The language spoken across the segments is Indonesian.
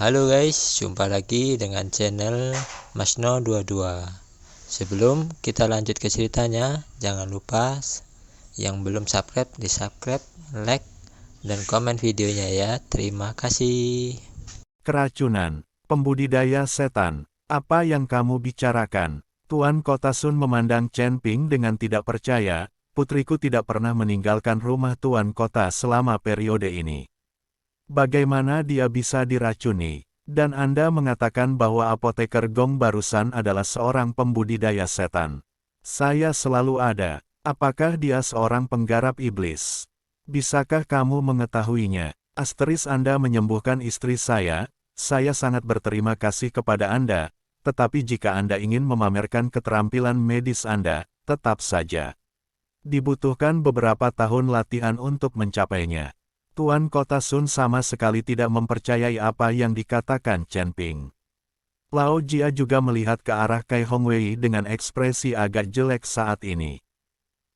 Halo guys, jumpa lagi dengan channel Masno22. Sebelum kita lanjut ke ceritanya, jangan lupa yang belum subscribe di subscribe, like, dan komen videonya ya. Terima kasih. Keracunan, pembudidaya setan, apa yang kamu bicarakan? Tuan Kota Sun memandang Chen Ping dengan tidak percaya, putriku tidak pernah meninggalkan rumah Tuan Kota selama periode ini. Bagaimana dia bisa diracuni? Dan Anda mengatakan bahwa apoteker Gong barusan adalah seorang pembudidaya setan. Saya selalu ada. Apakah dia seorang penggarap iblis? Bisakah kamu mengetahuinya? Asteris Anda menyembuhkan istri saya sangat berterima kasih kepada Anda, tetapi jika Anda ingin memamerkan keterampilan medis Anda, tetap saja. Dibutuhkan beberapa tahun latihan untuk mencapainya. Tuan Kota Sun sama sekali tidak mempercayai apa yang dikatakan Chen Ping. Lao Jia juga melihat ke arah Kai Hongwei dengan ekspresi agak jelek saat ini.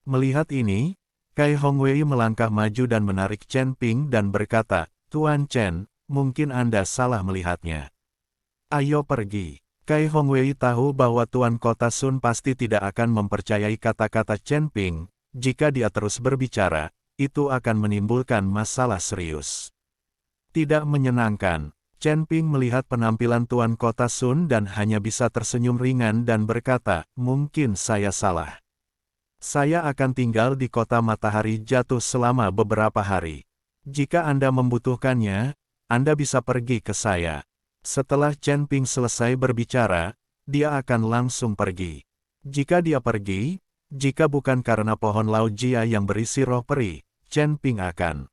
Melihat ini, Kai Hongwei melangkah maju dan menarik Chen Ping dan berkata, "Tuan Chen, mungkin Anda salah melihatnya. Ayo pergi." Kai Hongwei tahu bahwa Tuan Kota Sun pasti tidak akan mempercayai kata-kata Chen Ping. Jika dia terus berbicara, itu akan menimbulkan masalah serius. Tidak menyenangkan, Chen Ping melihat penampilan Tuan Kota Sun dan hanya bisa tersenyum ringan dan berkata, "Mungkin saya salah. Saya akan tinggal di kota matahari jatuh selama beberapa hari. Jika Anda membutuhkannya, Anda bisa pergi ke saya." Setelah Chen Ping selesai berbicara, dia akan langsung pergi. Jika dia pergi, jika bukan karena pohon Lao Jia yang berisi roh peri, Chen Ping akan.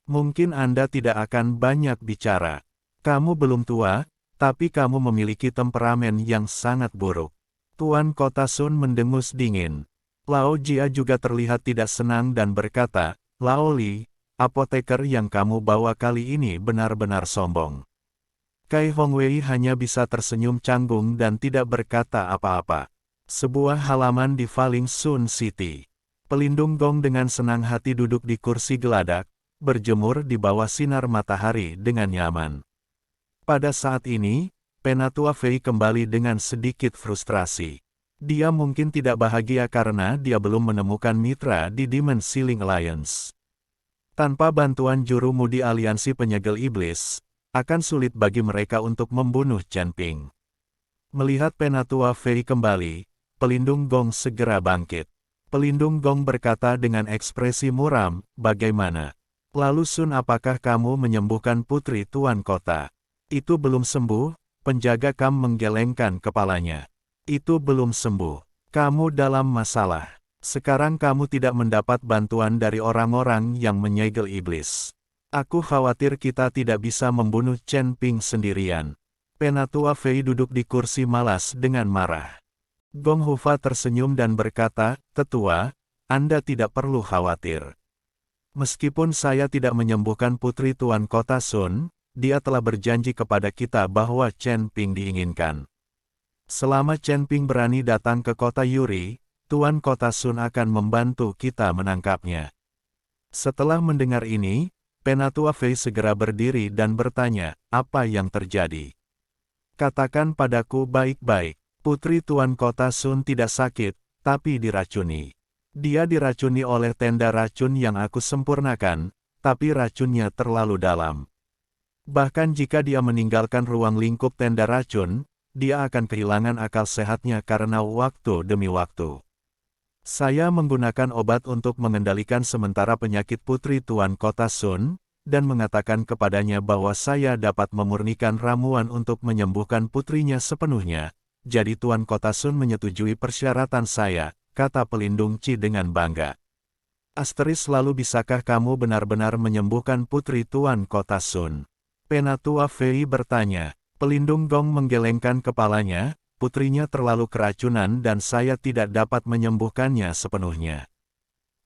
Mungkin Anda tidak akan banyak bicara. Kamu belum tua, tapi kamu memiliki temperamen yang sangat buruk. Tuan Kota Sun mendengus dingin. Lao Jia juga terlihat tidak senang dan berkata, "Lao Li, apoteker yang kamu bawa kali ini benar-benar sombong." Kai Hongwei hanya bisa tersenyum canggung dan tidak berkata apa-apa. Sebuah halaman di Faling Sun City. Pelindung Gong dengan senang hati duduk di kursi geladak, berjemur di bawah sinar matahari dengan nyaman. Pada saat ini, Penatua Fei kembali dengan sedikit frustrasi. Dia mungkin tidak bahagia karena dia belum menemukan mitra di Demon Ceiling Alliance. Tanpa bantuan juru mudi aliansi penyegel iblis, akan sulit bagi mereka untuk membunuh Chen Ping. Melihat Penatua Fei kembali, pelindung Gong segera bangkit. Pelindung Gong berkata dengan ekspresi muram, "Bagaimana? Lalu Sun, apakah kamu menyembuhkan putri Tuan Kota?" "Itu belum sembuh," penjaga Kam menggelengkan kepalanya. "Itu belum sembuh. Kamu dalam masalah. Sekarang kamu tidak mendapat bantuan dari orang-orang yang menyegel iblis. Aku khawatir kita tidak bisa membunuh Chen Ping sendirian." Penatua Fei duduk di kursi malas dengan marah. Gong Hufa tersenyum dan berkata, "Tetua, Anda tidak perlu khawatir. Meskipun saya tidak menyembuhkan putri Tuan Kota Sun, dia telah berjanji kepada kita bahwa Chen Ping diinginkan. Selama Chen Ping berani datang ke kota Yuri, Tuan Kota Sun akan membantu kita menangkapnya." Setelah mendengar ini, Penatua Fei segera berdiri dan bertanya, "Apa yang terjadi? Katakan padaku baik-baik." "Putri Tuan Kota Sun tidak sakit, tapi diracuni. Dia diracuni oleh tenda racun yang aku sempurnakan, tapi racunnya terlalu dalam. Bahkan jika dia meninggalkan ruang lingkup tenda racun, dia akan kehilangan akal sehatnya karena waktu demi waktu. Saya menggunakan obat untuk mengendalikan sementara penyakit putri Tuan Kota Sun, dan mengatakan kepadanya bahwa saya dapat memurnikan ramuan untuk menyembuhkan putrinya sepenuhnya. Jadi Tuan Kota Sun menyetujui persyaratan saya," kata pelindung Qi dengan bangga. "Asteris, lalu bisakah kamu benar-benar menyembuhkan putri Tuan Kota Sun?" Penatua Fei bertanya. Pelindung Gong menggelengkan kepalanya, "Putrinya terlalu keracunan dan saya tidak dapat menyembuhkannya sepenuhnya.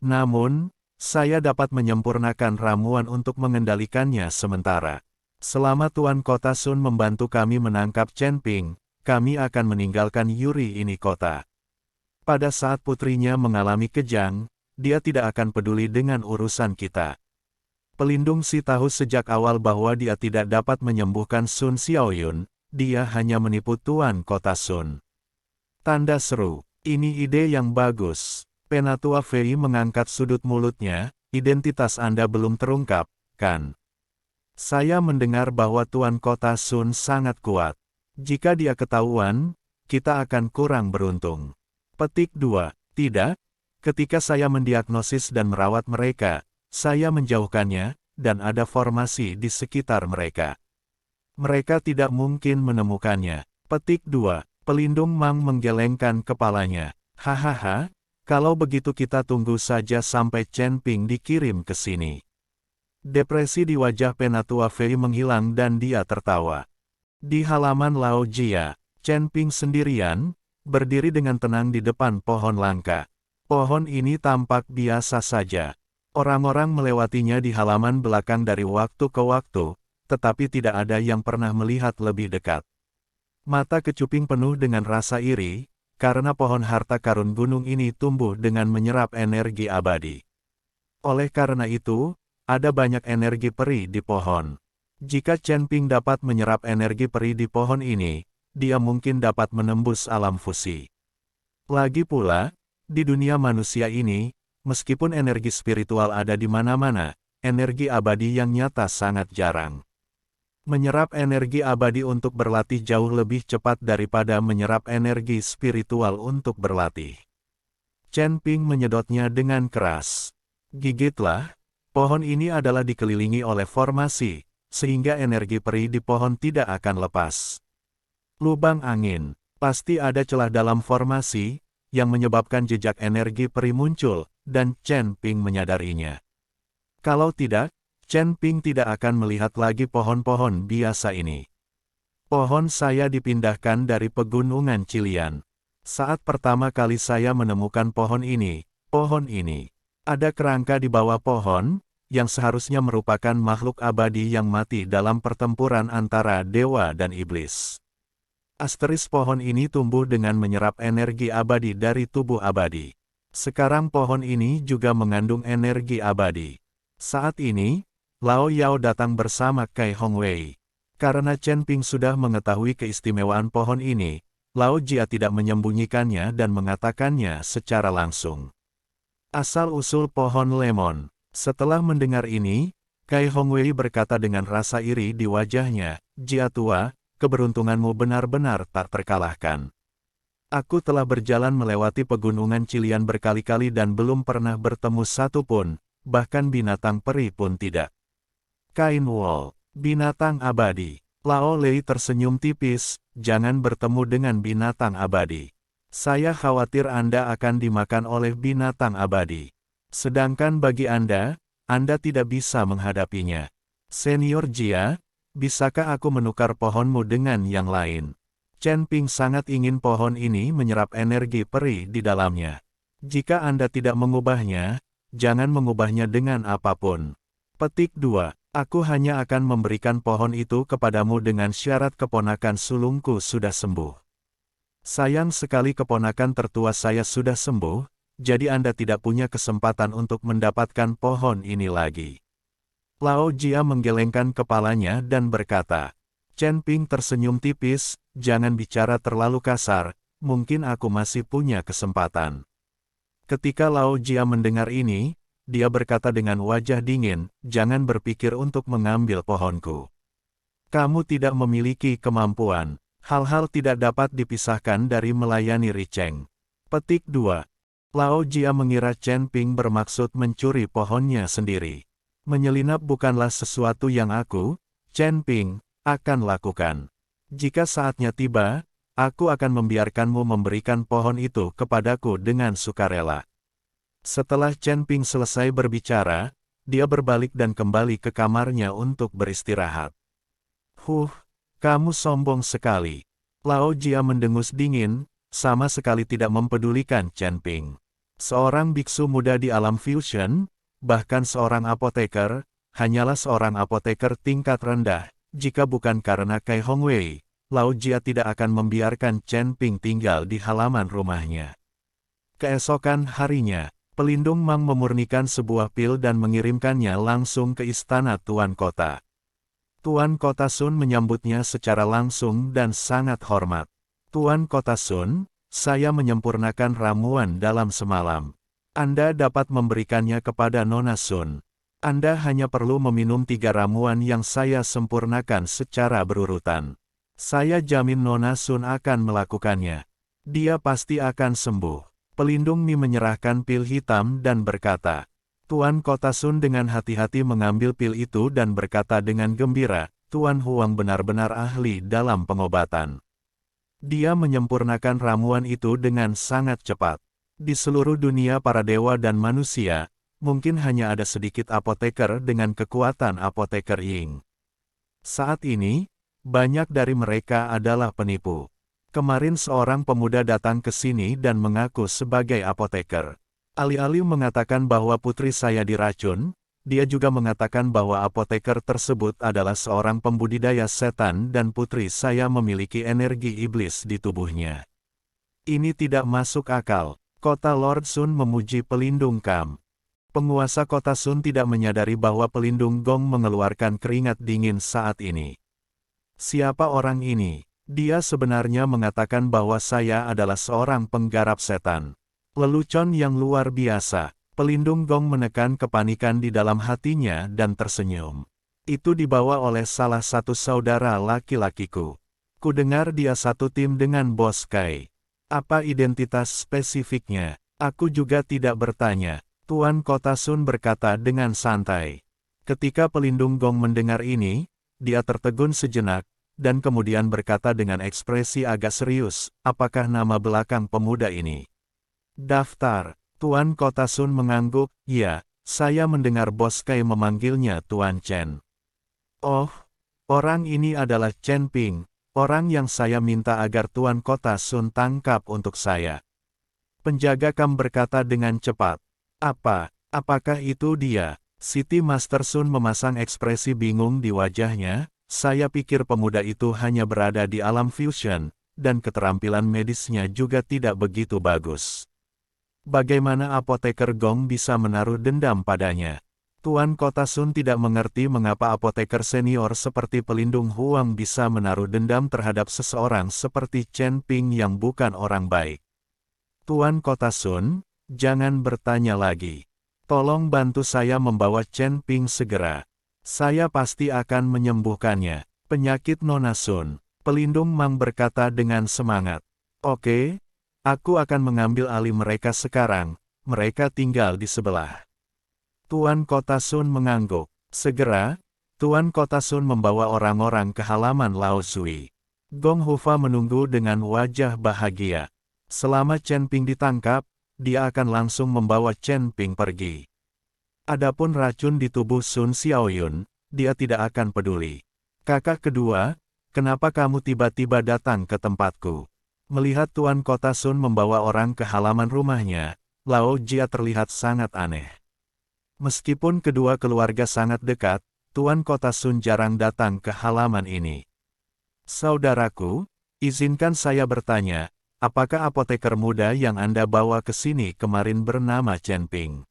Namun, saya dapat menyempurnakan ramuan untuk mengendalikannya sementara. Selama Tuan Kota Sun membantu kami menangkap Chen Ping, kami akan meninggalkan Yuri ini kota. Pada saat putrinya mengalami kejang, dia tidak akan peduli dengan urusan kita." Pelindung Si tahu sejak awal bahwa dia tidak dapat menyembuhkan Sun Xiaoyun, dia hanya menipu Tuan Kota Sun. Tanda seru, ini ide yang bagus. Penatua Fei mengangkat sudut mulutnya, identitas Anda belum terungkap, kan? Saya mendengar bahwa Tuan Kota Sun sangat kuat. Jika dia ketahuan, kita akan kurang beruntung. Petik 2. Tidak, ketika saya mendiagnosis dan merawat mereka, saya menjauhkannya, dan ada formasi di sekitar mereka. Mereka tidak mungkin menemukannya. Petik 2. Pelindung Mang menggelengkan kepalanya. Hahaha, kalau begitu kita tunggu saja sampai Chen Ping dikirim ke sini. Depresi di wajah Penatua Fei menghilang dan dia tertawa. Di halaman Lao Jia, Chen Ping sendirian, berdiri dengan tenang di depan pohon langka. Pohon ini tampak biasa saja. Orang-orang melewatinya di halaman belakang dari waktu ke waktu, tetapi tidak ada yang pernah melihat lebih dekat. Mata Kecuping penuh dengan rasa iri, karena pohon harta karun gunung ini tumbuh dengan menyerap energi abadi. Oleh karena itu, ada banyak energi peri di pohon. Jika Chen Ping dapat menyerap energi peri di pohon ini, dia mungkin dapat menembus alam fusi. Lagi pula, di dunia manusia ini, meskipun energi spiritual ada di mana-mana, energi abadi yang nyata sangat jarang. Menyerap energi abadi untuk berlatih jauh lebih cepat daripada menyerap energi spiritual untuk berlatih. Chen Ping menyedotnya dengan keras. Gigitlah. Pohon ini adalah dikelilingi oleh formasi, sehingga energi peri di pohon tidak akan lepas. Lubang angin, pasti ada celah dalam formasi, yang menyebabkan jejak energi peri muncul, dan Chen Ping menyadarinya. Kalau tidak, Chen Ping tidak akan melihat lagi pohon-pohon biasa ini. Pohon saya dipindahkan dari pegunungan Cilian. Saat pertama kali saya menemukan pohon ini, ada kerangka di bawah pohon, yang seharusnya merupakan makhluk abadi yang mati dalam pertempuran antara dewa dan iblis. Asteris pohon ini tumbuh dengan menyerap energi abadi dari tubuh abadi. Sekarang pohon ini juga mengandung energi abadi. Saat ini, Lao Yao datang bersama Kai Hongwei. Karena Chen Ping sudah mengetahui keistimewaan pohon ini, Lao Jia tidak menyembunyikannya dan mengatakannya secara langsung. Asal-usul pohon lemon. Setelah mendengar ini, Kai Hongwei berkata dengan rasa iri di wajahnya, Jia tua, keberuntunganmu benar-benar tak terkalahkan. Aku telah berjalan melewati pegunungan Cilian berkali-kali dan belum pernah bertemu satu pun, bahkan binatang peri pun tidak. Kain Wol, binatang abadi. Lao Lei tersenyum tipis, jangan bertemu dengan binatang abadi. Saya khawatir Anda akan dimakan oleh binatang abadi. Sedangkan bagi Anda tidak bisa menghadapinya. Senior Jia, bisakah aku menukar pohonmu dengan yang lain? Chen Ping sangat ingin pohon ini menyerap energi peri di dalamnya. Jika Anda tidak mengubahnya, jangan mengubahnya dengan apapun. Petik 2. Aku hanya akan memberikan pohon itu kepadamu dengan syarat keponakan sulungku sudah sembuh. Sayang sekali keponakan tertua saya sudah sembuh, jadi Anda tidak punya kesempatan untuk mendapatkan pohon ini lagi. Lao Jia menggelengkan kepalanya dan berkata, Chen Ping tersenyum tipis, jangan bicara terlalu kasar, mungkin aku masih punya kesempatan. Ketika Lao Jia mendengar ini, dia berkata dengan wajah dingin, jangan berpikir untuk mengambil pohonku. Kamu tidak memiliki kemampuan, hal-hal tidak dapat dipisahkan dari melayani Richeng. Petik 2. Lao Jia mengira Chen Ping bermaksud mencuri pohonnya sendiri. Menyelinap bukanlah sesuatu yang aku, Chen Ping, akan lakukan. Jika saatnya tiba, aku akan membiarkanmu memberikan pohon itu kepadaku dengan sukarela. Setelah Chen Ping selesai berbicara, dia berbalik dan kembali ke kamarnya untuk beristirahat. Kamu sombong sekali. Lao Jia mendengus dingin, sama sekali tidak mempedulikan Chen Ping. Seorang biksu muda di alam fusion, bahkan seorang apoteker, hanyalah seorang apoteker tingkat rendah. Jika bukan karena Kai Hongwei, Lao Jia tidak akan membiarkan Chen Ping tinggal di halaman rumahnya. Keesokan harinya, Pelindung Mang memurnikan sebuah pil dan mengirimkannya langsung ke istana Tuan Kota. Tuan Kota Sun menyambutnya secara langsung dan sangat hormat. Tuan Kota Sun, saya menyempurnakan ramuan dalam semalam. Anda dapat memberikannya kepada Nona Sun. Anda hanya perlu meminum 3 ramuan yang saya sempurnakan secara berurutan. Saya jamin Nona Sun akan melakukannya. Dia pasti akan sembuh. Pelindung Mi menyerahkan pil hitam dan berkata, Tuan Kota Sun dengan hati-hati mengambil pil itu dan berkata dengan gembira, Tuan Huang benar-benar ahli dalam pengobatan. Dia menyempurnakan ramuan itu dengan sangat cepat. Di seluruh dunia para dewa dan manusia, mungkin hanya ada sedikit apoteker dengan kekuatan apoteker Ying. Saat ini, banyak dari mereka adalah penipu. Kemarin seorang pemuda datang ke sini dan mengaku sebagai apoteker. Alih-alih mengatakan bahwa putri saya diracun, dia juga mengatakan bahwa apoteker tersebut adalah seorang pembudidaya setan dan putri saya memiliki energi iblis di tubuhnya. Ini tidak masuk akal. Kota Lord Sun memuji pelindung Kam. Penguasa Kota Sun tidak menyadari bahwa pelindung Gong mengeluarkan keringat dingin saat ini. Siapa orang ini? Dia sebenarnya mengatakan bahwa saya adalah seorang penggarap setan. Lelucon yang luar biasa. Pelindung Gong menekan kepanikan di dalam hatinya dan tersenyum. Itu dibawa oleh salah satu saudara laki-lakiku. Kudengar dia satu tim dengan Bos Kai. Apa identitas spesifiknya? Aku juga tidak bertanya. Tuan Kota Sun berkata dengan santai. Ketika pelindung Gong mendengar ini, dia tertegun sejenak, dan kemudian berkata dengan ekspresi agak serius, apakah nama belakang pemuda ini? Daftar. Tuan Kota Sun mengangguk, ya, saya mendengar Bos Kai memanggilnya Tuan Chen. Oh, orang ini adalah Chen Ping, orang yang saya minta agar Tuan Kota Sun tangkap untuk saya. Penjaga Kam berkata dengan cepat. Apakah itu dia? City Master Sun memasang ekspresi bingung di wajahnya. Saya pikir pemuda itu hanya berada di alam fusion, dan keterampilan medisnya juga tidak begitu bagus. Bagaimana apoteker Gong bisa menaruh dendam padanya? Tuan Kota Sun tidak mengerti mengapa apoteker senior seperti pelindung Huang bisa menaruh dendam terhadap seseorang seperti Chen Ping yang bukan orang baik. Tuan Kota Sun, jangan bertanya lagi. Tolong bantu saya membawa Chen Ping segera. Saya pasti akan menyembuhkannya. Penyakit Nona Sun. Pelindung Mang berkata dengan semangat. Oke, aku akan mengambil alih mereka sekarang. Mereka tinggal di sebelah. Tuan Kota Sun mengangguk. Segera, Tuan Kota Sun membawa orang-orang ke halaman Lao Sui. Gong Hufa menunggu dengan wajah bahagia. Selama Chen Ping ditangkap, dia akan langsung membawa Chen Ping pergi. Adapun racun di tubuh Sun Xiaoyun, dia tidak akan peduli. Kakak kedua, kenapa kamu tiba-tiba datang ke tempatku? Melihat Tuan Kota Sun membawa orang ke halaman rumahnya, Lao Jia terlihat sangat aneh. Meskipun kedua keluarga sangat dekat, Tuan Kota Sun jarang datang ke halaman ini. Saudaraku, izinkan saya bertanya, apakah apoteker muda yang Anda bawa ke sini kemarin bernama Chen Ping?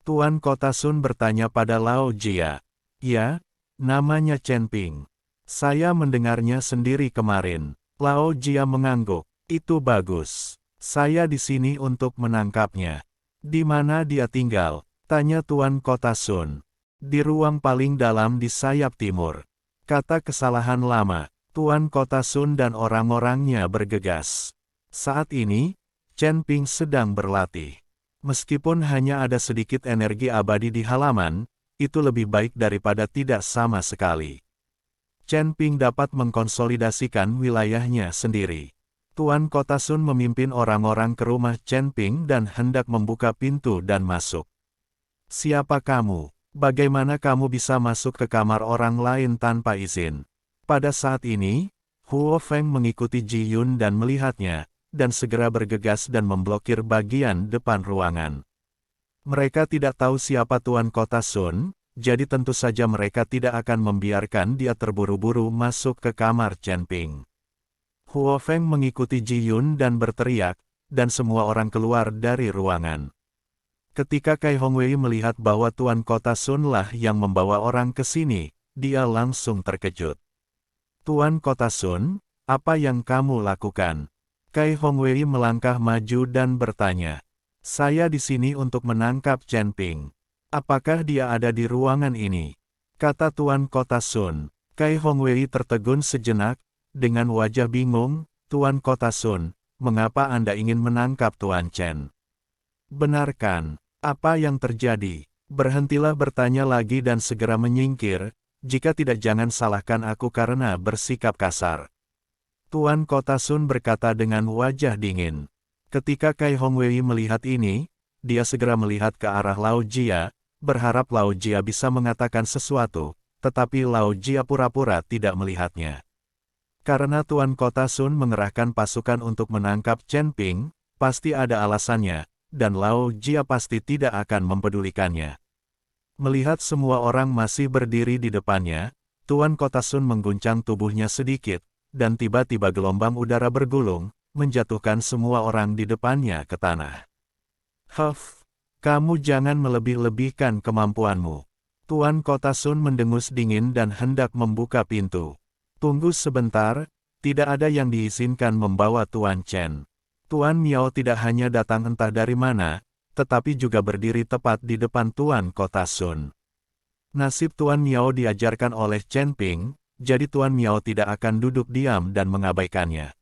Tuan Kota Sun bertanya pada Lao Jia. Ya, namanya Chen Ping. Saya mendengarnya sendiri kemarin. Lao Jia mengangguk. Itu bagus. Saya di sini untuk menangkapnya. Di mana dia tinggal? Tanya Tuan Kota Sun. Di ruang paling dalam di sayap timur. Kata kesalahan lama. Tuan Kota Sun dan orang-orangnya bergegas. Saat ini, Chen Ping sedang berlatih. Meskipun hanya ada sedikit energi abadi di halaman, itu lebih baik daripada tidak sama sekali. Chen Ping dapat mengkonsolidasikan wilayahnya sendiri. Tuan Kota Sun memimpin orang-orang ke rumah Chen Ping dan hendak membuka pintu dan masuk. Siapa kamu? Bagaimana kamu bisa masuk ke kamar orang lain tanpa izin? Pada saat ini, Huo Feng mengikuti Ji Yun dan melihatnya, dan segera bergegas dan memblokir bagian depan ruangan. Mereka tidak tahu siapa Tuan Kota Sun, jadi tentu saja mereka tidak akan membiarkan dia terburu-buru masuk ke kamar Chen Ping. Huo Feng mengikuti Ji Yun dan berteriak, dan semua orang keluar dari ruangan. Ketika Kai Hongwei melihat bahwa Tuan Kota Sun lah yang membawa orang ke sini, dia langsung terkejut. Tuan Kota Sun, apa yang kamu lakukan? Kai Hongwei melangkah maju dan bertanya. Saya di sini untuk menangkap Chen Ping. Apakah dia ada di ruangan ini? Kata Tuan Kota Sun. Kai Hongwei tertegun sejenak, dengan wajah bingung. Tuan Kota Sun, mengapa Anda ingin menangkap Tuan Chen? Benarkan, apa yang terjadi? Berhentilah bertanya lagi dan segera menyingkir, jika tidak jangan salahkan aku karena bersikap kasar. Tuan Kota Sun berkata dengan wajah dingin. Ketika Kai Hongwei melihat ini, dia segera melihat ke arah Lao Jia, berharap Lao Jia bisa mengatakan sesuatu, tetapi Lao Jia pura-pura tidak melihatnya. Karena Tuan Kota Sun mengerahkan pasukan untuk menangkap Chen Ping, pasti ada alasannya, dan Lao Jia pasti tidak akan mempedulikannya. Melihat semua orang masih berdiri di depannya, Tuan Kota Sun mengguncang tubuhnya sedikit, dan tiba-tiba gelombang udara bergulung, menjatuhkan semua orang di depannya ke tanah. Huff, kamu jangan melebih-lebihkan kemampuanmu. Tuan Kota Sun mendengus dingin dan hendak membuka pintu. Tunggu sebentar, tidak ada yang diizinkan membawa Tuan Chen. Tuan Miao tidak hanya datang entah dari mana, tetapi juga berdiri tepat di depan Tuan Kota Sun. Nasib Tuan Miao diajarkan oleh Chen Ping, jadi Tuan Miao tidak akan duduk diam dan mengabaikannya.